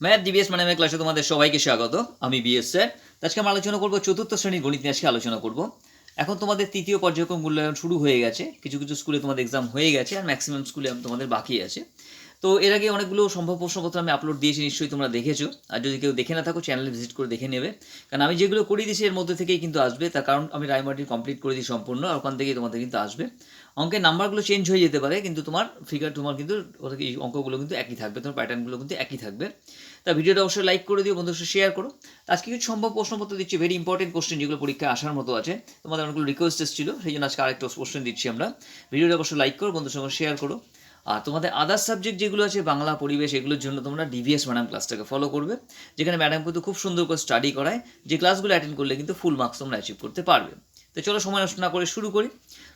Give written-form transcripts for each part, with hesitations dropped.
Math DBS মানে ক্লাসে তোমাদের সবাইকে স্বাগত। আমি বিএস স্যার। আজকে আমরা আলোচনা করবো চতুর্থ শ্রেণীর গণিত নিয়ে। আজকে আলোচনা করব এখন তোমাদের তৃতীয় পর্যায়ক্রম মূল্যায়ন শুরু হয়ে গেছে। কিছু কিছু স্কুলে তোমাদের এক্সাম হয়ে গেছে আর ম্যাক্সিমাম স্কুলে তোমাদের বাকি আছে। তো এর আগে অনেকগুলো সম্ভব প্রশ্নপত্র আমি আপলোড দিয়েছি, নিশ্চয়ই তোমরা দেখেছো। আর যদি কেউ দেখে না থাকো চ্যানেলে ভিজিট করে দেখে নেবে, কারণ আমি যেগুলো করিয়ে দিয়েছি এর মধ্যে থেকেই কিন্তু আসবে। তার কারণ আমি রায়মার্টিন কমপ্লিট করে দিই সম্পূর্ণ, আর ওখান থেকেই তোমাদের কিন্তু আসবে। অঙ্কের নাম্বারগুলো চেঞ্জ হয়ে যেতে পারে, কিন্তু তোমার ফিগার তোমার কিন্তু এই অঙ্কগুলো কিন্তু একই থাকবে, তোমার প্যাটার্নগুলো কিন্তু একই থাকবে। তা ভিডিওটা অবশ্যই লাইক করে দিও, বন্ধুদের সাথে শেয়ার করো। আজকে কিছু সম্ভব প্রশ্নপত্র দিচ্ছি, ভেরি ইম্পর্টেন্ট কোশ্চেন, যেগুলো পরীক্ষায় আসার মতো আছে। তোমাদের অনেকগুলো রিকোয়েস্ট এসেছিল, সেই জন্য আজকে আরেকটা কোশ্চেন দিচ্ছি আমরা। ভিডিওটা অবশ্যই লাইক করো, বন্ধুদের সঙ্গে শেয়ার করো। আর তোমাদের আদার্স সাবজেক্ট যেগুলো আছে, বাংলা, পরিবেশ, এগুলোর জন্য তোমরা ডিভিএস ম্যাডাম ক্লাসটাকে ফলো করবে, যেখানে ম্যাডাম কিন্তু খুব সুন্দর করে স্টাডি করায়। যে ক্লাসগুলো অ্যাটেন্ড করলে কিন্তু ফুল মার্কস তোমরা অ্যাচিভ করতে পারবে। তো চলো সময় নষ্ট না করে শুরু করি।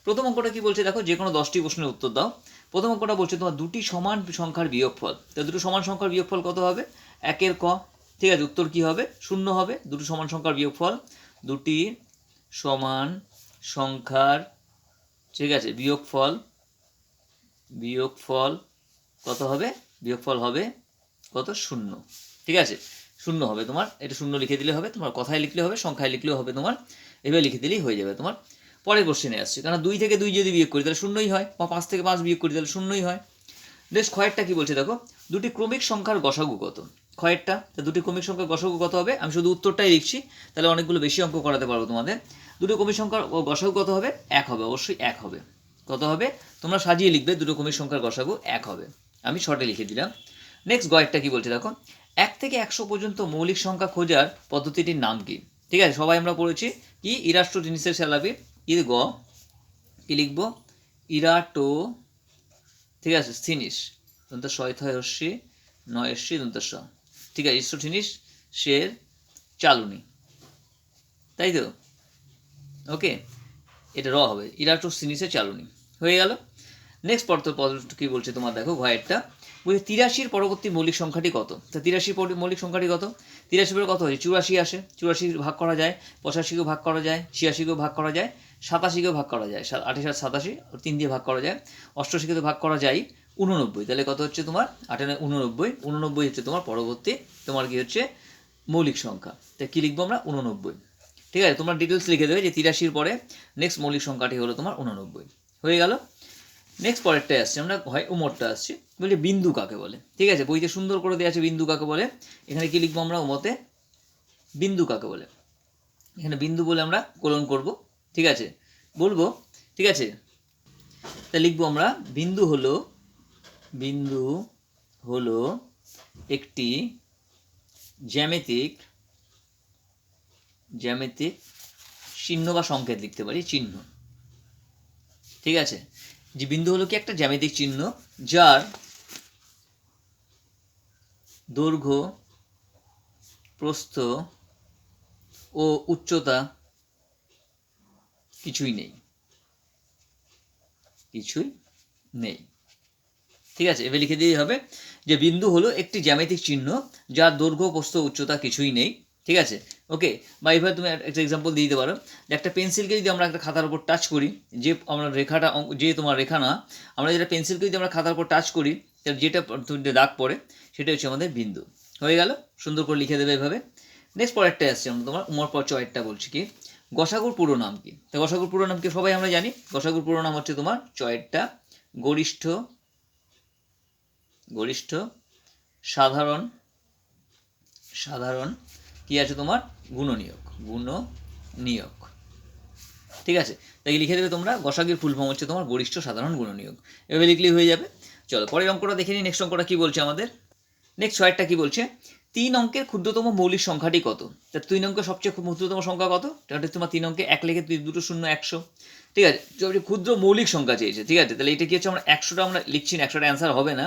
প্রথম অঙ্কটা কি বলছে দেখো, যে কোনো 10টি প্রশ্নের উত্তর দাও। প্রথম অঙ্কটা বলছে তোমার দুটি সমান সংখ্যার বিয়োগফল। তো দুটো সমান সংখ্যার বিয়োগফল কত হবে? একের ক। ঠিক আছে, উত্তর কি হবে? 0 হবে। দুটো সমান সংখ্যার বিয়োগফল, দুটি সমান সংখ্যার, ঠিক আছে, বিয়োগফল কত হবে? বিয়োগফল হবে কত? 0। ঠিক আছে, 0 হবে তোমার। এটা 0 লিখে দিলে হবে, তোমার কথায় লিখলে হবে, সংখ্যায় লিখলেও হবে তোমার। এভাবে লিখে দিলেই হয়ে যাবে তোমার। পরের কোশ্চেনে আসছে, কারণ 2 থেকে 2 যদি বিয়োগ করি তাহলে 0ই হয়, বা 5 থেকে 5 বিয়োগ করি তাহলে 0ই হয়। নেক্সট ক্ষয়েরটা কি বলছে দেখো, দুটি ক্রমিক সংখ্যার গসাগু কত? ক্ষয়েরটা, তো দুটি ক্রমিক সংখ্যার গসাগু কত হবে? আমি শুধু উত্তরটাই লিখছি, তাহলে অনেকগুলো বেশি অঙ্ক করাতে পারবো তোমাদের। দুটো ক্রমিক সংখ্যার গসাগু কত হবে? 1 হবে, অবশ্যই 1 হবে। কত হবে? তোমরা সাজিয়ে লিখবে, দুটো ক্রমিক সংখ্যার গসাগু 1 হবে। আমি শর্টে লিখে দিলাম। নেক্সট গয়েরটা কি বলছে দেখো, 1 থেকে 100 পর্যন্ত মৌলিক সংখ্যা খোঁজার পদ্ধতিটির নাম কি? ঠিক আছে, সবাই আমরা পড়েছি কি, ইরাস্টোটিনিসের স্যালাবি। গ কি লিখবো? ইরাটো, ঠিক আছে, স্থিনিস, দন্ত শয়থয় হস্যি, নয় হস্যি দন্ত স। ঠিক আছে, ইরাটোস্থিনিস সের চালুনি, তাই তো? ওকে, এটা র হবে, ইরাটোস্থিনিসের চালুনি। হয়ে গেল। নেক্সট পত্র কি বলছে তোমার দেখো, ঘয়েরটা বলছে 83 পরবর্তী মৌলিক সংখ্যাটি কত? তা 83 মৌলিক সংখ্যাটি কত? 83 পরে কত হয়? 84 আসে। 84 ভাগ করা যায়, 85কেও ভাগ করা যায়, 86কেও ভাগ করা যায়, 87কেও ভাগ করা যায়, 28 আর 87 3 দিয়ে ভাগ করা যায়, 88কে তো ভাগ করা যায় 89। তাহলে কত হচ্ছে তোমার? 8 89। 89 হচ্ছে তোমার পরবর্তী, তোমার কি হচ্ছে, মৌলিক সংখ্যা। তা কী লিখবো আমরা? 89। ঠিক আছে, তোমরা ডিটেলস লিখে দেবে যে 83 পরে নেক্সট মৌলিক সংখ্যাটি হলো তোমার 89। হয়ে গেল। নেক্সট পরেরটায় আসছে আমরা, হয় উমরটা আসছে, বলছে বিন্দু কাকে বলে? ঠিক আছে, বইতে সুন্দর করে দেওয়া আছে বিন্দু কাকে বলে। এখানে কি লিখবো আমরা উমতে? বিন্দু কাকে বলে। এখানে বিন্দু বলে আমরা কোলন করব। ঠিক আছে, বলবো। ঠিক আছে, তা লিখবো আমরা, বিন্দু হলো একটি জ্যামিতিক চিহ্ন বা সংকেত, লিখতে পারি চিহ্ন। ঠিক আছে, যে বিন্দু হলো কি একটা জ্যামিতিক চিহ্ন, যার দৈর্ঘ্য, প্রস্থ ও উচ্চতা কিছুই নেই। ঠিক আছে, এবার লিখে দিলেই হবে যে বিন্দু হলো একটি জ্যামিতিক চিহ্ন যার দৈর্ঘ্য, প্রস্থ, উচ্চতা কিছুই নেই। ঠিক আছে, ওকে। বা এবার তুমি একটা এক্সাম্পল দিয়ে দিতে পারো, যে একটা পেন্সিলকে যদি আমরা একটা খাতার উপর টাচ করি, যে আমরা রেখাটা, যে তোমার রেখা না, আমরা যেটা পেন্সিলকে যদি আমরা খাতার উপর টাচ করি, তাহলে যেটা দাগ পড়ে সেটা হচ্ছে আমাদের বিন্দু। হয়ে গেল, সুন্দর করে লিখে দেবে এভাবে। নেক্সট পরেরটা আসছে আমরা তোমার উমর পর চয়েরটা বলছি কি, গসাগুর পুরো নাম কি? তো গসাগুর পুরো নাম কি সবাই আমরা জানি। গসাগুর পুরো নাম হচ্ছে তোমার চয়েরটা গরিষ্ঠ সাধারণ কি আছে তোমার? গুণনীয়ক। ঠিক আছে, তাই লিখে দেবে তোমরা, গসাগুর ফুল ফর্ম হচ্ছে তোমার গরিষ্ঠ সাধারণ গুণনীয়ক। এভাবে লিখলেই হয়ে যাবে। চলো পরের অঙ্কটা দেখে নিই। নেক্সট অঙ্কটা কি বলছে আমাদের? নেক্সট ছয়টা কি বলছে, 3 অঙ্কের ক্ষুদ্রতম মৌলিক সংখ্যাটি কত? তা 3 অঙ্কের সবচেয়ে ক্ষুদ্রতম সংখ্যা কত? এটা তোমার 3 অঙ্কে 1 লিখে 2 শূন্য 100। ঠিক আছে, ক্ষুদ্র মৌলিক সংখ্যা চেয়েছে। ঠিক আছে, তাহলে এটা কি হচ্ছে, আমরা 100টা আমরা লিখছি না, 100টা অ্যান্সার হবে না,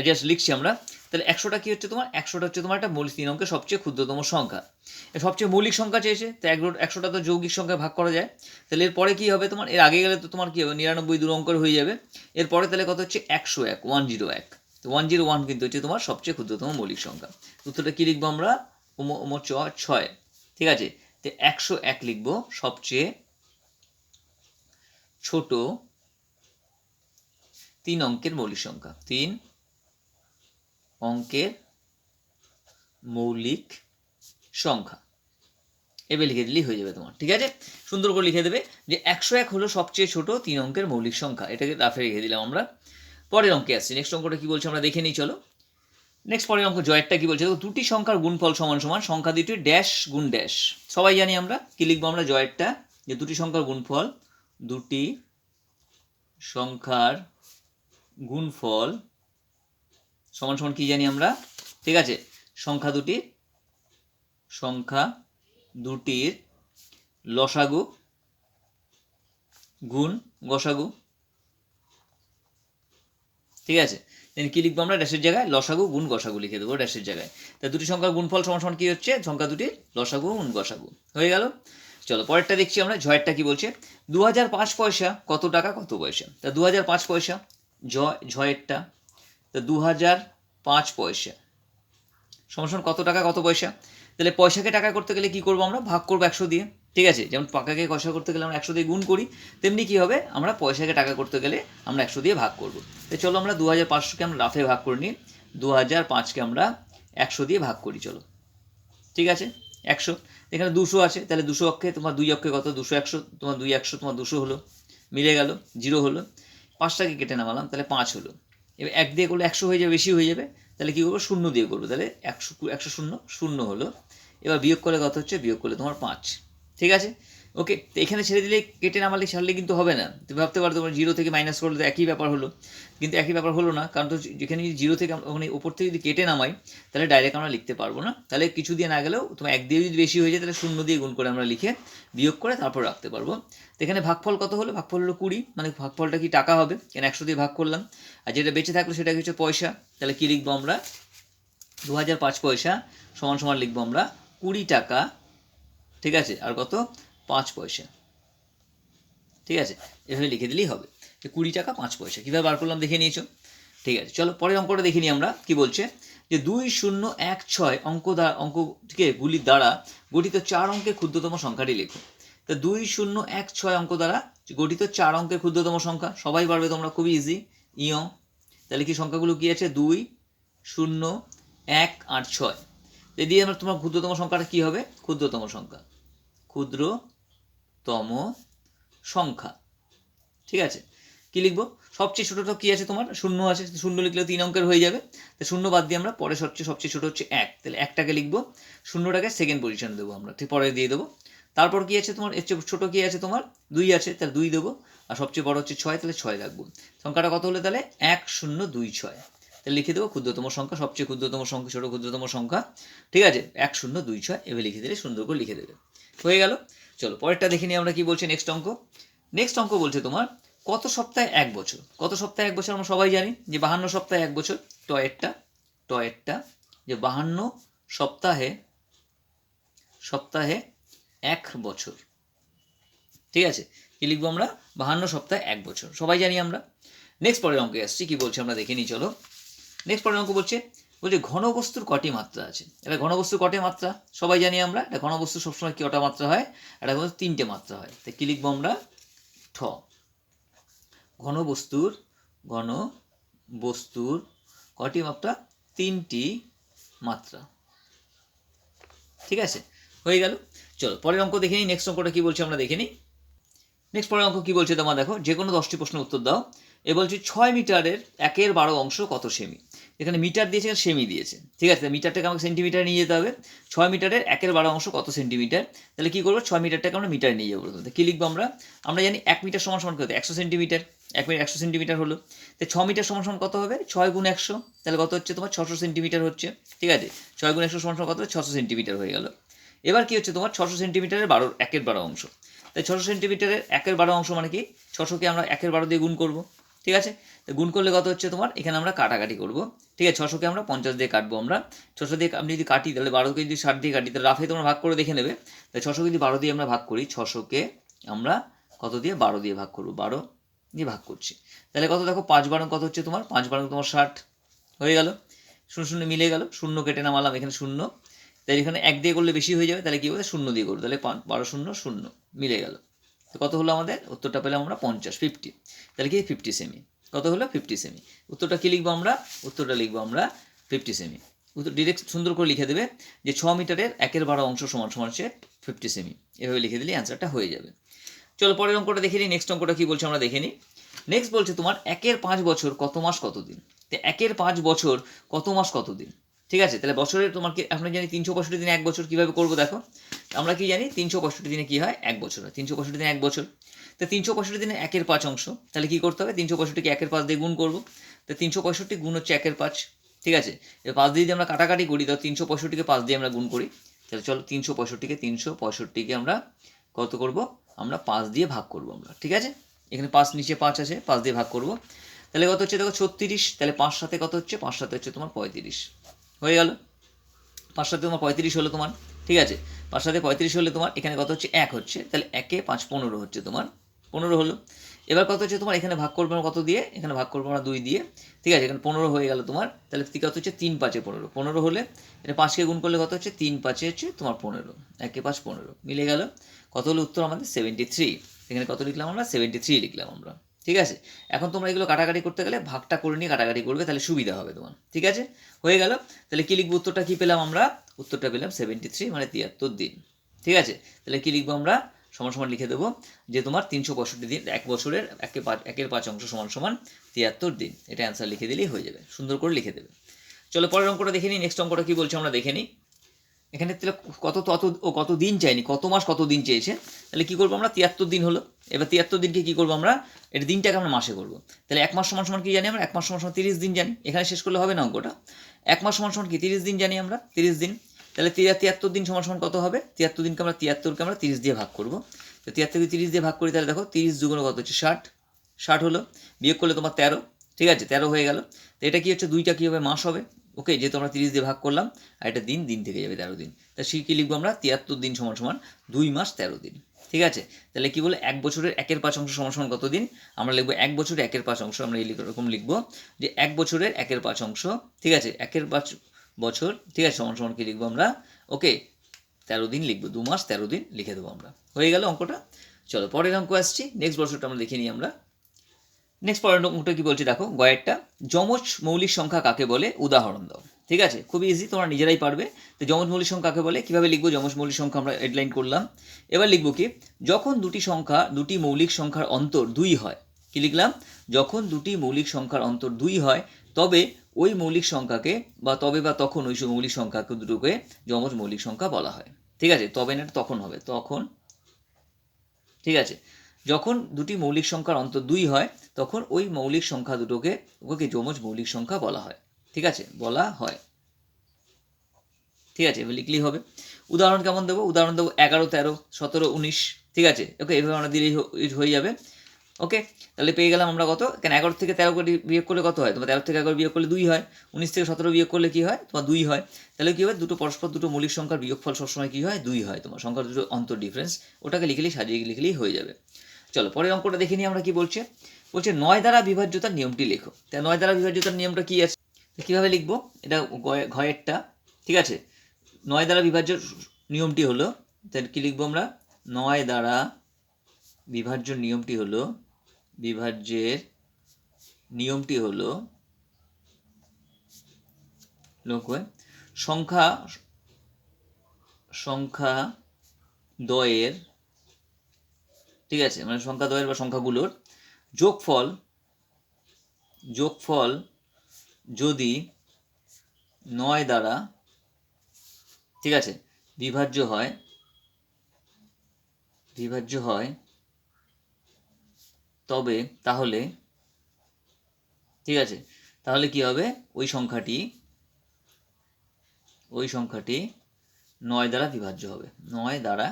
জাস্ট লিখছি আমরা। তাহলে 100টা কি হচ্ছে তোমার? 100টা হচ্ছে তোমার একটা মৌলিক 3 অঙ্কের সবচেয়ে ক্ষুদ্রতম সংখ্যা, সবচেয়ে মৌলিক সংখ্যা চেয়েছে। তো 100টা তো যৌগিক সংখ্যায় ভাগ করা যায়। তাহলে এরপরে কি হবে তোমার? এর আগে গেলে তো তোমার কি হবে? 99 2 অঙ্কের হয়ে যাবে। এরপরে তাহলে কত হচ্ছে? 101, 101। তো 101 কিন্তু হচ্ছে তোমার সবচেয়ে ক্ষুদ্রতম মৌলিক সংখ্যা। উত্তরটা কি লিখবো আমরা? ছয়। ঠিক আছে, তো 101 লিখবো, সবচেয়ে ছোট 3 অঙ্কের মৌলিক সংখ্যা। 3 অঙ্কের মৌলিক সংখ্যা, এবার লিখে দিলেই হয়ে যাবে তোমার। ঠিক আছে, সুন্দর করে লিখে দেবে যে 101 হলো সবচেয়ে ছোট 3 অঙ্কের মৌলিক সংখ্যা, এটাকে রাফে রেখে দিলাম আমরা। পরের অঙ্কে আসছি, নেক্সট অঙ্কটা কি বলছে আমরা দেখে নিই চলো। নেক্সট পরের অঙ্ক জয়েরটা কি বলছে, দুটি সংখ্যার গুণফল সমান সমান সংখ্যা দুটি ড্যাশ গুণ ড্যাশ। সবাই জানি আমরা কি লিখবো, আমরা জয়েরটা যে দুটি সংখ্যার গুণফল, দুটি সংখ্যার গুণফল সমান সমান কি জানি আমরা, ঠিক আছে, সংখ্যা দুটির লসাগু গুণ গসাগু। ঠিক আছে, কি লিখবো আমরা, ড্যাশের জায়গায় লসাগু গুণ গসাগু লিখে দেবো ড্যাশের জায়গায়। তা দুটি সংখ্যার গুণফল সমান সমান কি হচ্ছে, সংখ্যা দুটির লসাগু গুণ গসাগু হয়ে গেল। চলো পরেরটা দেখছি আমরা, ঝয়েরটা কি বলছে, 2005 পয়সা কত টাকা কত পয়সা। তা 2005 পয়সা ঝয়েরটা, তা 2005 পয়সা সমান সমান কত টাকা কত পয়সা। তাহলে পয়সাকে টাকা করতে গেলে কি করবো আমরা, ভাগ করবো 100 দিয়ে। ঠিক আছে, যেমন পাকাকে পয়সা করতে গেলে আমরা 100 দিয়ে গুণ করি, তেমনি কি হবে, আমরা পয়সাকে টাকা করতে গেলে আমরা 100 দিয়ে ভাগ করবো। তো চলো আমরা 2500কে আমরা রাফে ভাগ করে নিই, 2005কে আমরা 100 দিয়ে ভাগ করি চলো। ঠিক আছে, 100, এখানে 200 আছে, তাহলে 200 অক্ষে তোমার 2 অক্ষে কত, 200 100, তোমার 2 100, তোমার 200 হলো, মিলে গেল, 0 হলো, 5টাকে কেটে নামালাম, তাহলে 5 হলো। এবার 1 দিয়ে করলে 100 হয়ে যাবে, বেশি হয়ে যাবে, তাহলে কী করবো, 0 দিয়ে করবো, তাহলে 100 0 হলো। এবার বিয়োগ করলে কত হচ্ছে, বিয়োগ করলে তোমার 5। ঠিক আছে, ওকে। তো এখানে ছেড়ে দিলে, কেটে নামালে ছাড়লে কিন্তু হবে না। তুমি ভাবতে পারো তোমার 0 থেকে মাইনাস করলে তো একই ব্যাপার হলো, কিন্তু একই ব্যাপার হলো না, কারণ তো যেখানে 0 থেকে ওখানে উপর থেকে যদি কেটে নামাই, তাহলে ডাইরেক্ট আমরা লিখতে পারবো না। তাহলে কিছু দিয়ে না গেলেও তোমার 1 দিয়ে যদি বেশি হয়ে যায়, তাহলে 0 দিয়ে গুণ করে আমরা লিখে বিয়োগ করে তারপর রাখতে পারবো। তো এখানে ভাগফল কত হলো, ভাগফল হলো 20, মানে ভাগফলটা কি টাকা হবে, কেন 100 দিয়ে ভাগ করলাম, আর যেটা বেঁচে থাকলো সেটা হচ্ছে পয়সা। তাহলে কি লিখবো আমরা, 2005 পয়সা সমান সমান লিখবো আমরা 20 টাকা। ঠিক আছে, আর কত, 5 পয়সা। ঠিক আছে, এভাবে লিখে দিলেই হবে, যে 20 টাকা 5 পয়সা। কীভাবে বার করলাম দেখে নিয়েছো। ঠিক আছে, চলো পরের অঙ্কটা দেখে নিই আমরা, কি বলছে, যে 2016 অঙ্কটিকে গুলির দ্বারা গঠিত 4 অঙ্কের ক্ষুদ্রতম সংখ্যাটি লেখো। তো 2016 অঙ্ক দ্বারা গঠিত 4 অঙ্কের ক্ষুদ্রতম সংখ্যা সবাই পারবে তোমরা, খুবই ইজি, ইও। তাহলে কি সংখ্যাগুলো কি আছে, 2 0 1 আর 6। দিয়ে আমরা তোমার ক্ষুদ্রতম সংখ্যাটা কি হবে, ক্ষুদ্রতম সংখ্যা, ক্ষুদ্রতম সংখ্যা। ঠিক আছে, কি লিখবো, সবচেয়ে ছোটটা কি আছে তোমার, 0 আছে, 0 লিখলেও 3 অঙ্কের হয়ে যাবে। তো 0 বাদ দিয়ে আমরা পরে সবচেয়ে ছোট হচ্ছে 1, তাহলে 1টাকে লিখবো, 0টাকে সেকেন্ড পজিশনে দেবো আমরা, ঠিক পরে দিয়ে দেবো। তারপর কি আছে তোমার, এর চেয়ে ছোটো কি আছে তোমার, 2 আছে, তাহলে 2 দেবো, আর সবচেয়ে বড় হচ্ছে 6, তাহলে 6 রাখবো। সংখ্যাটা কত হলো, তাহলে 1026, তাহলে লিখে দেবো ক্ষুদ্রতম সংখ্যা, সবচেয়ে ক্ষুদ্রতম সংখ্যা, ছোটো ক্ষুদ্রতম সংখ্যা। ঠিক আছে, 1026 এভাবে লিখে দিলে সুন্দর করে লিখে দেবে, হয়ে গেল। চলো পরেরটা দেখে নিই আমরা, কি বলছে নেক্সট অঙ্ক। নেক্সট অঙ্ক বলছে তোমার, কত সপ্তাহে 1 বছর। কত সপ্তাহে 1 বছর আমরা সবাই জানি যে 52 সপ্তাহে 1 বছর। টয়েরটা যে 52 সপ্তাহে 1 বছর। ঠিক আছে, কি লিখবো আমরা, 52 সপ্তাহে 1 বছর, সবাই জানি আমরা। নেক্সট পরের অঙ্কে আসছি, কি বলছে আমরা দেখে নিই চলো। নেক্সট পরের অঙ্ক বলছে ঘনবস্তুর কটি মাত্রা আছে। এটা ঘনবস্তুর কটি মাত্রা সবাই জানি আমরা, এটা ঘনবস্তু সবসময় কটা মাত্রা হয়, এটা 3টে মাত্রা হয়। তো কি লিখবো আমরা, ঠ, ঘনবস্তুর কটি মাত্রা, 3টি মাত্রা। ঠিক আছে, হয়ে গেল। চলো পরের অঙ্ক দেখে নিই, নেক্সট অঙ্কটা কি বলছে আমরা দেখে নিই। নেক্সট পরের অঙ্ক কি বলছে তোমার দেখো, যে কোনো 10টি প্রশ্নের উত্তর দাও। এ বলছে 6 মিটারের 1/12 অংশ কত সেমি। এখানে মিটার দিয়েছে, এখানে সেমি দিয়েছে। ঠিক আছে, মিটারটাকে আমাকে সেন্টিমিটার নিয়ে যেতে হবে। 6 মিটারের 1/12 অংশ কত সেন্টিমিটার, তাহলে কি করবো, 6 মিটারটাকে আমরা মিটার নিয়ে যাবো। কি লিখবো আমরা জানি 1 মিটার সমান সমান কত, 100 সেন্টিমিটার, 1 মিটার 100 সেন্টিমিটার হলো। তো 6 মিটার সমান সমান কত হবে, 6 গুণ 100, তাহলে কত হচ্ছে তোমার 600 সেন্টিমিটার হচ্ছে। ঠিক আছে, 6 গুণ 100 সমান সমান কত, 600 সেন্টিমিটার হয়ে গেল। এবার কি হচ্ছে তোমার 600 সেন্টিমিটারের 1/12 অংশ। তাই 600 সেন্টিমিটারের 1/12 অংশ মানে কি, 600কে আমরা 1/12 দিয়ে গুণ করবো। ঠিক আছে, তো গুণ করলে কত হচ্ছে তোমার, এখানে আমরা কাটাকাটি করবো। ঠিক আছে, 600কে আমরা 50 দিয়ে কাটবো। আমরা 600 দিয়ে আমি যদি কাটি, তাহলে 12কে যদি 60 দিয়ে কাটি, তাহলে রাফে তোমরা ভাগ করে দেখে নেবে। তাই 600 যদি 12 দিয়ে আমরা ভাগ করি, 600কে আমরা কত দিয়ে, 12 দিয়ে ভাগ করবো, 12 দিয়ে ভাগ করছি। তাহলে কত দেখো, 5/12 কত হচ্ছে তোমার, 5/12 তোমার 60 হয়ে গেল। 0 0 মিলে গেল, 0 কেটে নামালাম, এখানে 0, তাই এখানে 1 দিয়ে করলে বেশি হয়ে যাবে, তাহলে কি হবে, 0 দিয়ে করবো, তাহলে 12 0 0 মিলে গেল। তো কত হলো আমাদের উত্তরটা পেলাম আমরা 50, তাহলে কি 50 সেমি, কত হলো 50 সেমি। উত্তরটা কি লিখবো আমরা, উত্তরটা লিখবো আমরা 50 সেমি। ডিরেক্ট সুন্দর করে লিখে দেবে যে 6 মিটারের 1/12 অংশ সমান সমান হচ্ছে 50 সেমি। এভাবে লিখে দিলে অ্যান্সারটা হয়ে যাবে। চলো পরের অঙ্কটা দেখে নিই। নেক্সট অঙ্কটা কী বলছে আমরা দেখে নিই। নেক্সট বলছে তোমার 1/5 বছর কত মাস কত দিন। তো 1/5 বছর কত মাস কত দিন, ঠিক আছে। তাহলে বছরের তোমার কি আমরা জানি 365 দিনে 1 বছর, কীভাবে করবো দেখো। আমরা কি জানি 365 দিনে কী হয় 1 বছর হয়, 365 দিনে 1 বছর। তো 365 দিনে 1/5 অংশ, তাহলে কী করতে হবে 365কে 1/5 দিয়ে গুণ করবো। তো 365 গুণ হচ্ছে 1/5, ঠিক আছে। এবার 5 দিয়ে যদি আমরা কাটাকাটি করি তো 365কে 5 দিয়ে আমরা গুণ করি। তাহলে চলো 365কে আমরা কত করব, আমরা 5 দিয়ে ভাগ করবো আমরা, ঠিক আছে। এখানে 5 নিচে 5 আছে, 5 দিয়ে ভাগ করবো। তাহলে কত হচ্ছে দেখো 36। তাহলে 5 সাথে কত হচ্ছে, 5 সাথে হচ্ছে তোমার 35 হয়ে গেল। 5 সাথে তোমার 35 হলো তোমার, ঠিক আছে। 5 সাথে 35 হলে তোমার এখানে কত হচ্ছে 1 হচ্ছে, তাহলে 1 এ 5 15 হচ্ছে তোমার, 15 হলো। এবার কত হচ্ছে তোমার এখানে ভাগ করবো কত দিয়ে, এখানে ভাগ করবো আমরা 2 দিয়ে, ঠিক আছে। এখানে 15 হয়ে গেল তোমার। তাহলে কত হচ্ছে 3 5 15, 15 হলে এটা 5কে গুণ করলে কত হচ্ছে 3 5 হচ্ছে তোমার 15, 1 5 15 মিলে গেল। কত হলো উত্তর আমাদের 73। এখানে কত লিখলাম আমরা 73 লিখলাম আমরা, ঠিক আছে। এখন তোমরা এগুলো কাটাকাটি করতে গেলে ভাগটা করে নিয়ে কাটাকাটি করবে, তাহলে সুবিধা হবে তোমার, ঠিক আছে। হয়ে গেল। তাহলে কি লিখবো, উত্তরটা কি পেলাম আমরা, উত্তরটা পেলাম 73 মানে 73 দিন, ঠিক আছে। তাহলে কি লিখবো আমরা, সমান সমান লিখে দেবো যে তোমার 365 দিন, 1 বছরের 1/5 অংশ সমান সমান 73 দিন। এটা অ্যান্সার লিখে দিলেই হয়ে যাবে, সুন্দর করে লিখে দেবে। চলো পরের অঙ্কটা দেখে নিই। নেক্সট অঙ্কটা কি বলছে আমরা দেখে নিই। এখানে তাহলে কত দিন চাইনি, কত মাস কত দিন চেয়েছে। তাহলে কি করবো আমরা 73 দিন হলো। এবার 73 দিনকে কি করবো আমরা, এটা দিনটাকে আমরা মাসে করবো। তাহলে 1 মাস সমান সমান কি জানি আমরা, 1 মাস সমান সমান 30 দিন জানি। এখানে শেষ করলে হবে না অঙ্কটা। 1 মাস সমান সমান কি 30 দিন জানি আমরা, 30 দিন। তাহলে 73 দিন সমান সমান কত হবে, 73 দিনকে আমরা 73কে আমরা 30 দিয়ে ভাগ করবো। তো 73কে 30 দিয়ে ভাগ করি, তাহলে দেখো 30 দুগুণ কত হচ্ছে 60, 60 হলো। বিয়োগ করলে তোমার 13, ঠিক আছে 13 হয়ে গেল। তো এটা কি হচ্ছে, দুইটা কী হবে মাস হবে, ওকে। যেহেতু আমরা 30 দিয়ে ভাগ করলাম, আর এটা দিন, দিন থেকে যাবে 13 দিন। তা সেই কী লিখবো আমরা 73 দিন সমান সমান 2 মাস 13 দিন, ঠিক আছে। তাহলে কি বলে 1 বছরের 1/5 অংশ সমান সমান কত দিন, আমরা লিখবো 1 বছরের 1/5 অংশ, আমরা এরকম লিখবো যে 1 বছরের 1/5 অংশ, ঠিক আছে। 1/5 বছর, ঠিক আছে, সমান সমান কি লিখবো আমরা, ওকে 13 দিন লিখবো, 2 মাস 13 দিন লিখে দেবো আমরা। হয়ে গেল অঙ্কটা। চলো পরের অঙ্ক আসছি। নেক্সট বছরটা আমরা দেখে নিই আমরা। নেক্সট পরের অঙ্কটা কি বলছি দেখো, গয়েরটা যমজ মৌলিক সংখ্যা কাকে বলে উদাহরণ দাও, ঠিক আছে। খুবই ইজি, তোমরা নিজেরাই পারবে। তো যমজ মৌলিক সংখ্যা কাকে বলে, কীভাবে লিখবো, যমজ মৌলিক সংখ্যা আমরা হেডলাইন করলাম। এবার লিখবো কি, যখন দুটি মৌলিক সংখ্যার অন্তর 2 হয়, কি লিখলাম, যখন দুটি মৌলিক সংখ্যার অন্তর 2 হয় তবে ওই মৌলিক সংখ্যাকে বা তখন ওই মৌলিক সংখ্যাকে দুটোকে যমজ মৌলিক সংখ্যা বলা হয়, ঠিক আছে। তবে না তখন হবে, তখন, ঠিক আছে। যখন দুটি মৌলিক সংখ্যার অন্তর 2 হয় তখন ওই মৌলিক সংখ্যা দুটোকে যমজ মৌলিক সংখ্যা বলা হয়, ঠিক আছে, বলা হয়, ঠিক আছে। এবার লিখলেই হবে। উদাহরণ কেমন দেবো, উদাহরণ দেবো 11 13 17 19, ঠিক আছে। ওকে, এভাবে আমরা দিলেই হয়ে যাবে। ওকে, তাহলে পেয়ে গেলাম আমরা কত, কেন 11 থেকে 13 করে বিয়োগ করলে কত হয়, তোমার 13 থেকে 11 বিয়োগ করলে 2 হয়, 19 থেকে 17 বিয়োগ করলে কী হয়, তোমার 2 হয়। তাহলে কী হবে, দুটো মৌলিক সংখ্যার বিয়োগফল সবসময় কী হয়, 2 হয়, তোমার সংখ্যার দুটো অন্তর ডিফারেন্স, ওটাকে লিখলেই সাজিয়ে লিখলেই হয়ে যাবে। চলো পরের অঙ্কটা দেখে নিই আমরা। কি বলছে, 9 দ্বারা বিভাজ্যতার নিয়মটি লেখো। তাই 9 দ্বারা বিভাজ্যতার নিয়মটা কি আছে, কীভাবে লিখবো, এটা ঘয়েরটা, ঠিক আছে। 9 দ্বারা বিভাজ্য নিয়মটি হলো, তাহলে কী লিখবো আমরা, 9 দ্বারা বিভাজ্য নিয়মটি হলো, বিভাজ্যের নিয়মটি হলো সংখ্যা দ্বয়ের, ঠিক আছে, মানে সংখ্যা দ্বয়ের বা সংখ্যাগুলোর যোগফল যদি 9 দ্বারা, ঠিক আছে, বিভাজ্য হয় তবে তাহলে, ঠিক আছে, তাহলে কি হবে, ওই সংখ্যাটি 9 দ্বারা বিভাজ্য হবে, 9 দ্বারা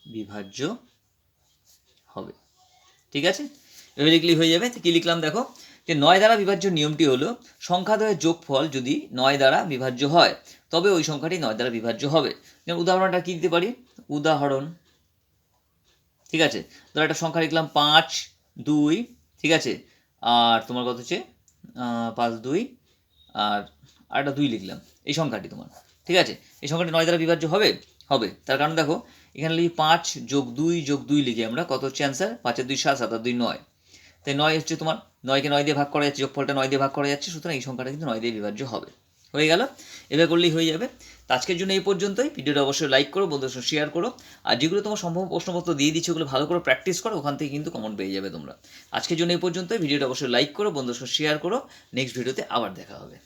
বিভাজ্য হবে, ঠিক আছে। এভাবে লিখলেই হয়ে যাবে। কি লিখলাম দেখো, যে 9 দ্বারা বিভাজ্য নিয়মটি হলো সংখ্যাদ্বয়ের যোগফল যদি 9 দ্বারা বিভাজ্য হয় তবে ওই সংখ্যাটি 9 দ্বারা বিভাজ্য হবে। যেমন উদাহরণটা কি দিতে পারি, উদাহরণ, ঠিক আছে, ধরো একটা সংখ্যা লিখলাম 5 2, ঠিক আছে, আর তোমার কত হচ্ছে 5 2 আর একটা 2 লিখলাম, এই সংখ্যাটি তোমার, ঠিক আছে। এই সংখ্যাটি 9 দ্বারা বিভাজ্য হবে, তার কারণ দেখো এখানে লিখি 5 যোগ 2 লিখি আমরা, কত হচ্ছে অ্যান্সার, 5 2 7 7 2 9, তাই 9 হচ্ছে তোমার, 9কে 9 দিয়ে ভাগ করা যাচ্ছে, যোগফলটা 9 দিয়ে ভাগ করা যাচ্ছে, সুতরাং এই সংখ্যাটা কিন্তু 9 দিয়ে বিভাজ্য হবে। হয়ে গেল, এভাবে করলেই হয়ে যাবে। তো আজকের জন্য এই পর্যন্তই। ভিডিওটা অবশ্যই লাইক করো, বন্ধুদের সঙ্গে শেয়ার করো, আর যেগুলো তোমার সম্ভব প্রশ্নপত্র দিয়ে দিচ্ছে ওগুলো ভালো করে প্র্যাকটিস করো, ওখান থেকে কিন্তু কমন পেয়ে যাবে তোমরা। আজকের জন্য এই পর্যন্তই। ভিডিওটা অবশ্যই লাইক করো, বন্ধুদের সঙ্গে শেয়ার করো। নেক্সট ভিডিওতে আবার দেখা হবে।